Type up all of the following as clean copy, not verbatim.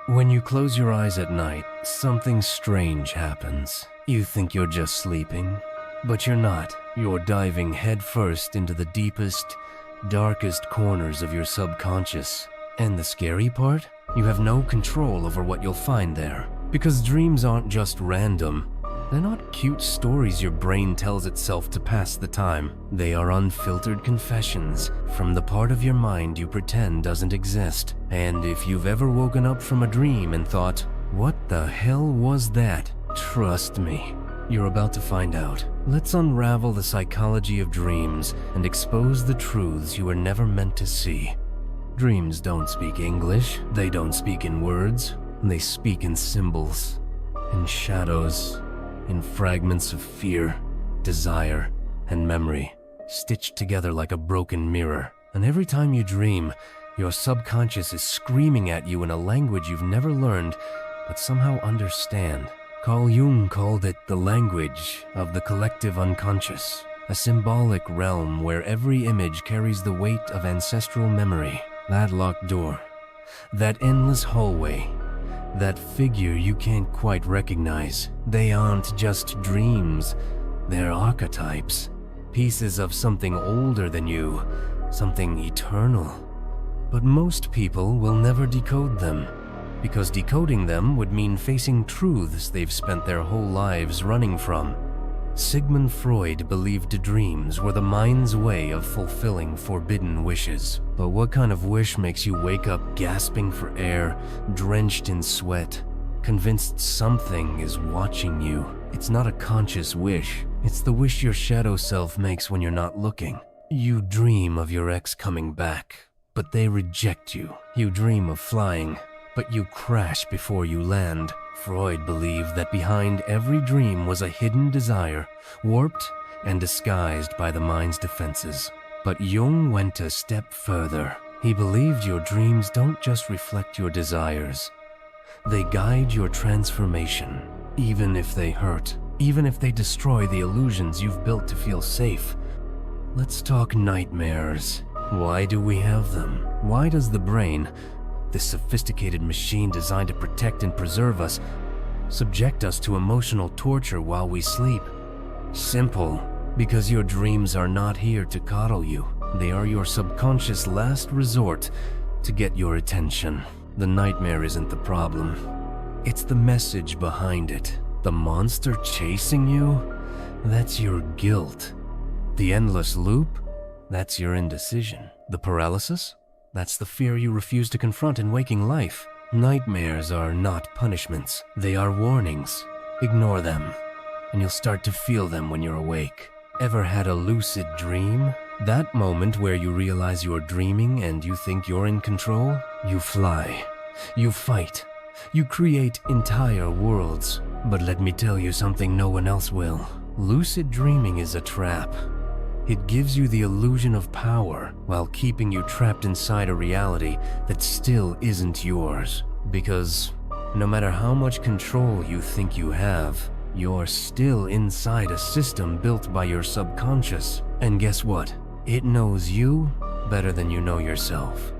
When you close your eyes at night, something strange happens. You think you're just sleeping, but you're not. You're diving headfirst into the deepest, darkest corners of your subconscious. And the scary part? You have no control over what you'll find there. Because dreams aren't just random. They're not cute stories your brain tells itself to pass the time. They are unfiltered confessions from the part of your mind you pretend doesn't exist. And if you've ever woken up from a dream and thought, "What the hell was that?" Trust me, you're about to find out. Let's unravel the psychology of dreams and expose the truths you were never meant to see. Dreams don't speak English. They don't speak in words. They speak in symbols, in shadows, in fragments of fear, desire, and memory, stitched together like a broken mirror. And every time you dream, your subconscious is screaming at you in a language you've never learned, but somehow understand. Carl Jung called it the language of the collective unconscious, a symbolic realm where every image carries the weight of ancestral memory. That locked door, that endless hallway, that figure you can't quite recognize. They aren't just dreams, they're archetypes, pieces of something older than you, something eternal. But most people will never decode them, because decoding them would mean facing truths they've spent their whole lives running from. Sigmund Freud believed dreams were the mind's way of fulfilling forbidden wishes. But what kind of wish makes you wake up gasping for air, drenched in sweat, convinced something is watching you? It's not a conscious wish. It's the wish your shadow self makes when you're not looking. You dream of your ex coming back, but they reject you. You dream of flying, but you crash before you land. Freud believed that behind every dream was a hidden desire, warped and disguised by the mind's defenses. But Jung went a step further. He believed your dreams don't just reflect your desires. They guide your transformation, even if they hurt, even if they destroy the illusions you've built to feel safe. Let's talk nightmares. Why do we have them? Why does the brain, this sophisticated machine designed to protect and preserve us, subject us to emotional torture while we sleep? Simple. Because your dreams are not here to coddle you. They are your subconscious last resort to get your attention. The nightmare isn't the problem. It's the message behind it. The monster chasing you? That's your guilt. The endless loop? That's your indecision. The paralysis? That's the fear you refuse to confront in waking life. Nightmares are not punishments. They are warnings. Ignore them, and you'll start to feel them when you're awake. Ever had a lucid dream? That moment where you realize you're dreaming and you think you're in control? You fly. You fight. You create entire worlds. But let me tell you something no one else will. Lucid dreaming is a trap. It gives you the illusion of power while keeping you trapped inside a reality that still isn't yours. Because no matter how much control you think you have, you're still inside a system built by your subconscious. And guess what? It knows you better than you know yourself.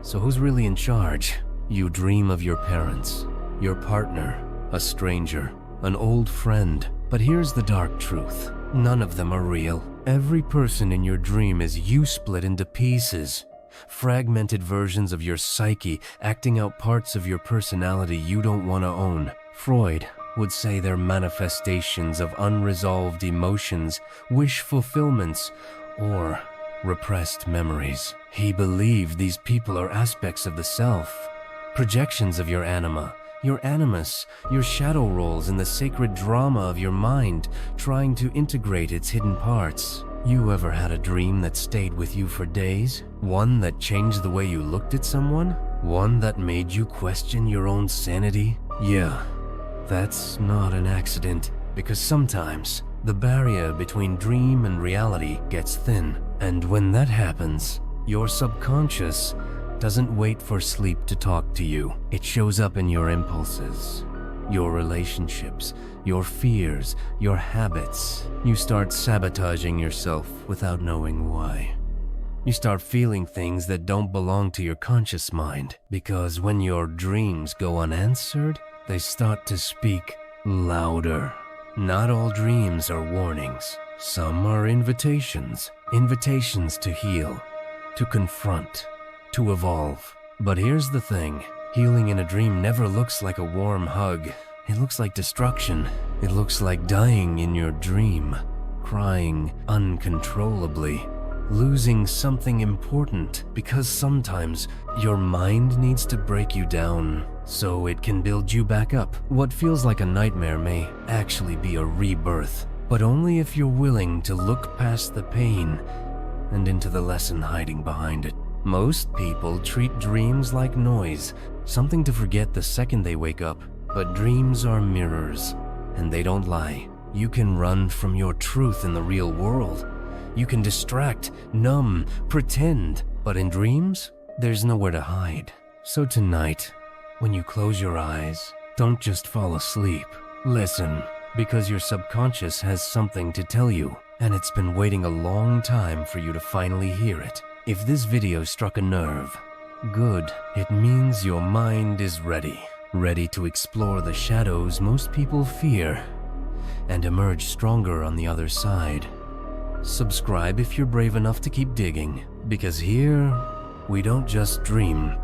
So who's really in charge? You dream of your parents, your partner, a stranger, an old friend. But here's the dark truth. None of them are real. Every person in your dream is you split into pieces. Fragmented versions of your psyche acting out parts of your personality you don't want to own. Freud would say they're manifestations of unresolved emotions, wish fulfillments, or repressed memories. He believed these people are aspects of the self, projections of your anima, your animus, your shadow roles in the sacred drama of your mind, trying to integrate its hidden parts. You ever had a dream that stayed with you for days? One that changed the way you looked at someone? One that made you question your own sanity? Yeah, that's not an accident, because sometimes the barrier between dream and reality gets thin. And when that happens, your subconscious doesn't wait for sleep to talk to you. It shows up in your impulses, your relationships, your fears, your habits. You start sabotaging yourself without knowing why. You start feeling things that don't belong to your conscious mind, because when your dreams go unanswered, they start to speak louder. Not all dreams are warnings. Some are invitations. Invitations to heal, to confront, to evolve. But here's the thing. Healing in a dream never looks like a warm hug. It looks like destruction. It looks like dying in your dream, crying uncontrollably, losing something important, because sometimes your mind needs to break you down so it can build you back up. What feels like a nightmare may actually be a rebirth, but only if you're willing to look past the pain and into the lesson hiding behind it. Most people treat dreams like noise, something to forget the second they wake up. But dreams are mirrors, and they don't lie. You can run from your truth in the real world. You can distract, numb, pretend. But in dreams, there's nowhere to hide. So tonight, when you close your eyes, don't just fall asleep. Listen, because your subconscious has something to tell you, and it's been waiting a long time for you to finally hear it. If this video struck a nerve, good. It means your mind is ready. Ready to explore the shadows most people fear and emerge stronger on the other side. Subscribe if you're brave enough to keep digging, because here, we don't just dream,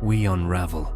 we unravel.